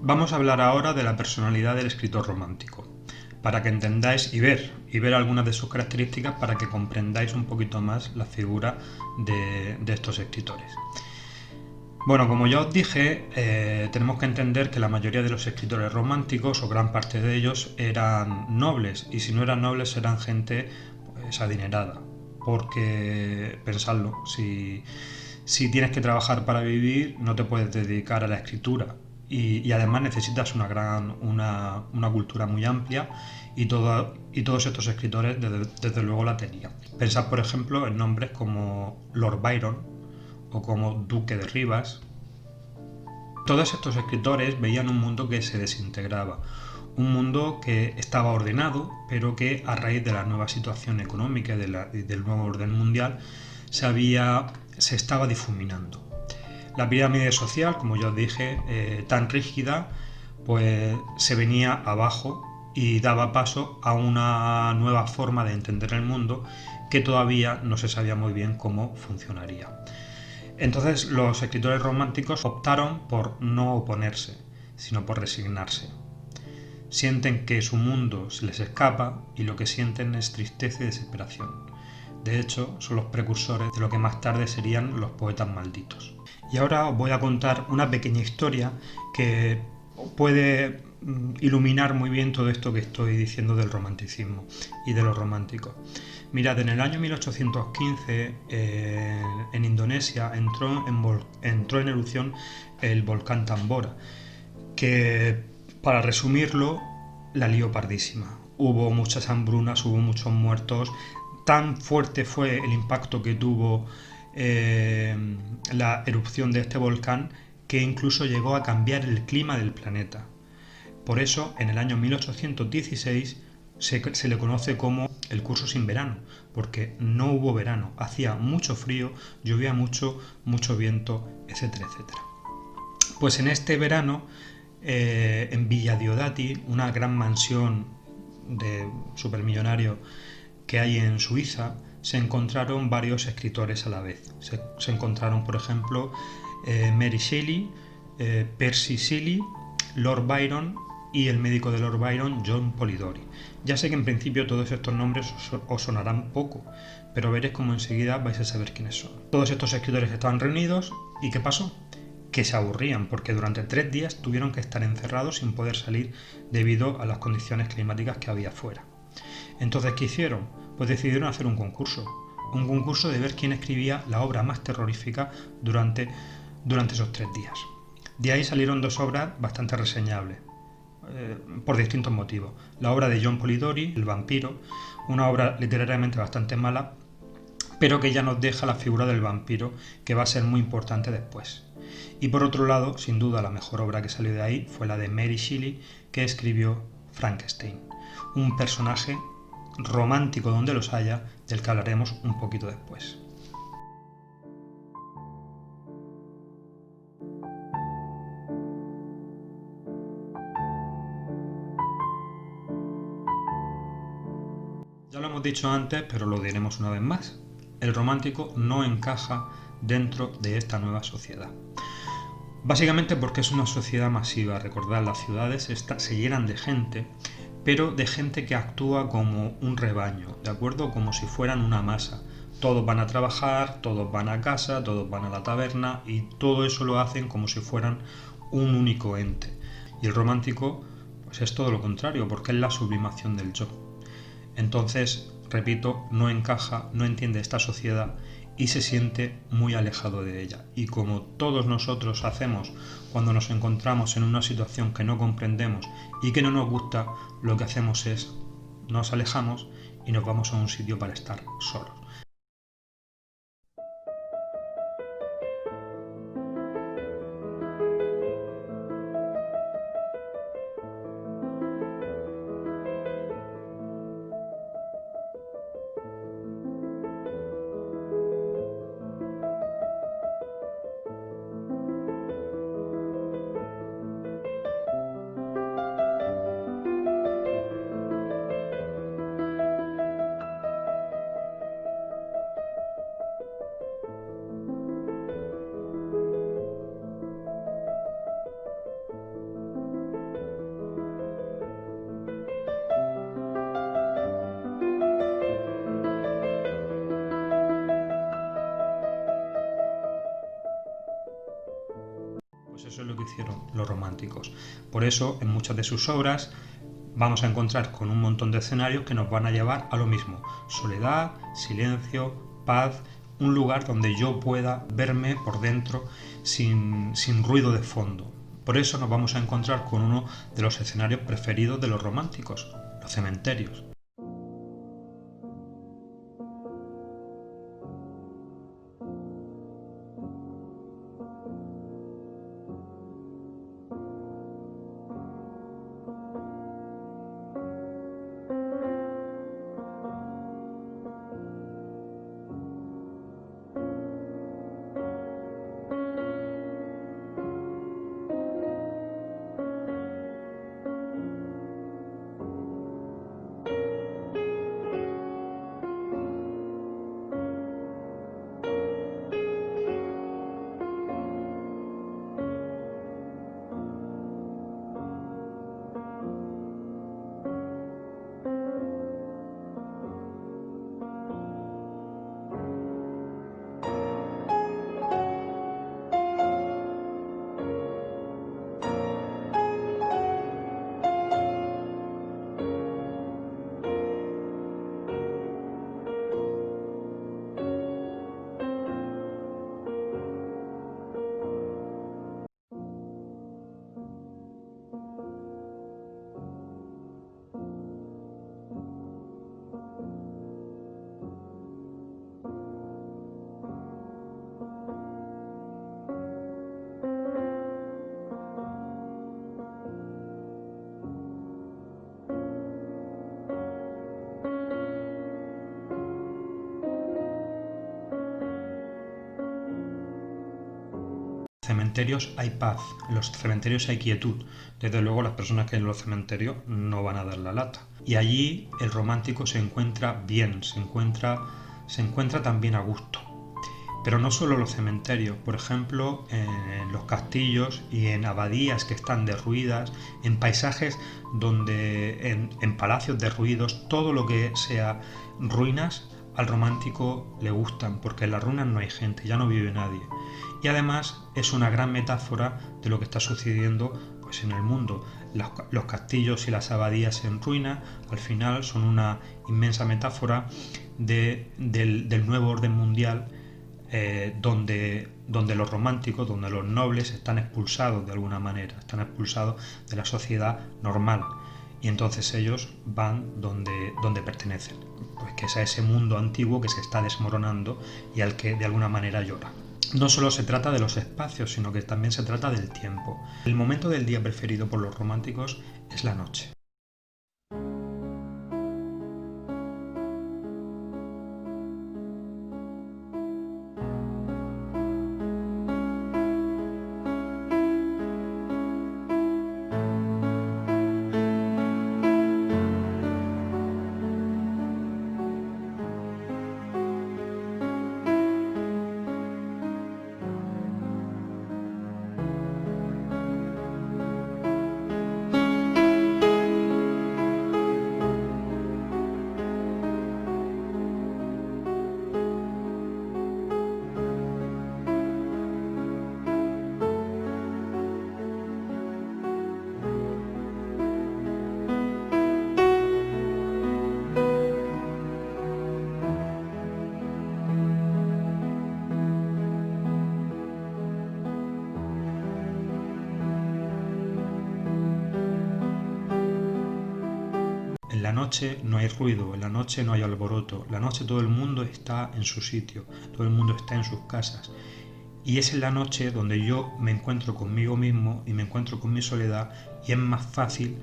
Vamos a hablar ahora de la personalidad del escritor romántico, para que entendáis y ver algunas de sus características para que comprendáis un poquito más la figura de estos escritores. Bueno, como ya os dije, tenemos que entender que la mayoría de los escritores románticos, o gran parte de ellos, eran nobles, y si no eran nobles eran gente pues, adinerada. Porque, pensadlo, si tienes que trabajar para vivir, no te puedes dedicar a la escritura. Y además necesitas una cultura muy amplia y todos estos escritores desde luego la tenían. Pensad, por ejemplo, en nombres como Lord Byron o como Duque de Rivas. Todos estos escritores veían un mundo que se desintegraba, un mundo que estaba ordenado, pero que a raíz de la nueva situación económica y del nuevo orden mundial se estaba difuminando. La pirámide social, como ya os dije, tan rígida, pues se venía abajo y daba paso a una nueva forma de entender el mundo que todavía no se sabía muy bien cómo funcionaría. Entonces los escritores románticos optaron por no oponerse, sino por resignarse. Sienten que su mundo se les escapa y lo que sienten es tristeza y desesperación. De hecho, son los precursores de lo que más tarde serían los poetas malditos. Y ahora os voy a contar una pequeña historia que puede iluminar muy bien todo esto que estoy diciendo del romanticismo y de los románticos. Mirad, en el año 1815 en Indonesia entró en erupción el volcán Tambora, que para resumirlo la lió pardísima. Hubo muchas hambrunas, hubo muchos muertos. Tan fuerte fue el impacto que tuvo la erupción de este volcán que incluso llegó a cambiar el clima del planeta. Por eso, en el año 1816 se le conoce como el curso sin verano, porque no hubo verano, hacía mucho frío, llovía mucho, mucho viento, etcétera, etcétera. Pues en este verano, en Villa Diodati, una gran mansión de supermillonario que hay en Suiza, se encontraron varios escritores a la vez. Se encontraron, por ejemplo, Mary Shelley, Percy Shelley, Lord Byron y el médico de Lord Byron, John Polidori. Ya sé que en principio todos estos nombres os sonarán poco, pero veréis como enseguida vais a saber quiénes son. Todos estos escritores estaban reunidos y ¿qué pasó? Que se aburrían porque durante 3 días tuvieron que estar encerrados sin poder salir debido a las condiciones climáticas que había fuera. Entonces, ¿qué hicieron? Pues decidieron hacer un concurso de ver quién escribía la obra más terrorífica durante esos 3 días. De ahí salieron dos obras bastante reseñables, por distintos motivos. La obra de John Polidori, El vampiro, una obra literariamente bastante mala, pero que ya nos deja la figura del vampiro, que va a ser muy importante después. Y por otro lado, sin duda la mejor obra que salió de ahí fue la de Mary Shelley, que escribió Frankenstein, un personaje romántico donde los haya, del que hablaremos un poquito después. Ya lo hemos dicho antes, pero lo diremos una vez más. El romántico no encaja dentro de esta nueva sociedad. Básicamente porque es una sociedad masiva. Recordad, las ciudades se llenan de gente, pero de gente que actúa como un rebaño, ¿de acuerdo? Como si fueran una masa. Todos van a trabajar, todos van a casa, todos van a la taberna y todo eso lo hacen como si fueran un único ente. Y el romántico, pues es todo lo contrario, porque es la sublimación del yo. Entonces, repito, no encaja, no entiende esta sociedad y se siente muy alejado de ella. Y como todos nosotros hacemos cuando nos encontramos en una situación que no comprendemos y que no nos gusta, lo que hacemos es nos alejamos y nos vamos a un sitio para estar solos. hicieron los románticos. Por eso, en muchas de sus obras vamos a encontrar con un montón de escenarios que nos van a llevar a lo mismo: soledad, silencio, paz, un lugar donde yo pueda verme por dentro sin ruido de fondo. Por eso nos vamos a encontrar con uno de los escenarios preferidos de los románticos: los cementerios. Cementerios hay paz, en los cementerios hay quietud. Desde luego las personas que en los cementerios no van a dar la lata. Y allí el romántico se encuentra bien, se encuentra también a gusto. Pero no solo los cementerios, por ejemplo, en los castillos y en abadías que están derruidas, en paisajes donde, en palacios derruidos, todo lo que sea ruinas, al romántico le gustan, porque en las ruinas no hay gente, ya no vive nadie. Y además es una gran metáfora de lo que está sucediendo pues, en el mundo. Los castillos y las abadías en ruina al final son una inmensa metáfora del nuevo orden mundial, donde los románticos, donde los nobles están expulsados de alguna manera, están expulsados de la sociedad normal. Y entonces ellos van donde pertenecen, pues que es a ese mundo antiguo que se está desmoronando y al que de alguna manera llora. No solo se trata de los espacios, sino que también se trata del tiempo. El momento del día preferido por los románticos es la noche. En la noche no hay ruido, en la noche no hay alboroto, en la noche todo el mundo está en su sitio, todo el mundo está en sus casas. Y es en la noche donde yo me encuentro conmigo mismo y me encuentro con mi soledad y es más fácil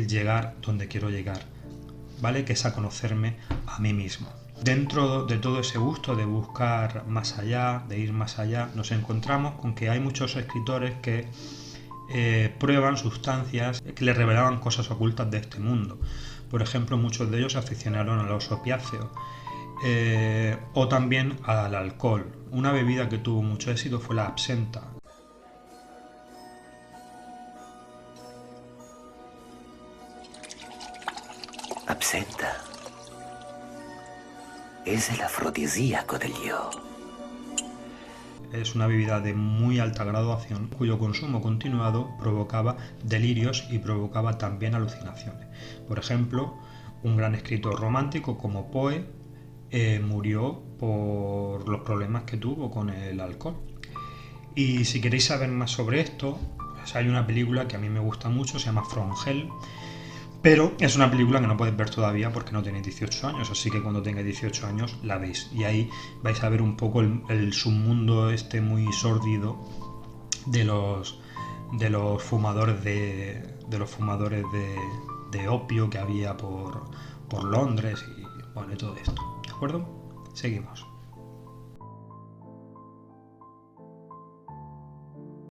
llegar donde quiero llegar, ¿vale? Que es a conocerme a mí mismo. Dentro de todo ese gusto de buscar más allá, de ir más allá, nos encontramos con que hay muchos escritores que prueban sustancias que les revelaban cosas ocultas de este mundo. Por ejemplo, muchos de ellos se aficionaron a los opiáceos o también al alcohol. Una bebida que tuvo mucho éxito fue la absenta. Absenta es el afrodisíaco del yo. es una bebida de muy alta graduación cuyo consumo continuado provocaba delirios y provocaba también alucinaciones. Por ejemplo, un gran escritor romántico como Poe murió por los problemas que tuvo con el alcohol. Y si queréis saber más sobre esto, pues hay una película que a mí me gusta mucho, se llama From Hell, pero es una película que no podéis ver todavía porque no tenéis 18 años, así que cuando tengáis 18 años la veis. Y ahí vais a ver un poco el submundo este muy sórdido de los fumadores de opio que había por Londres y bueno, y todo esto. ¿De acuerdo? Seguimos.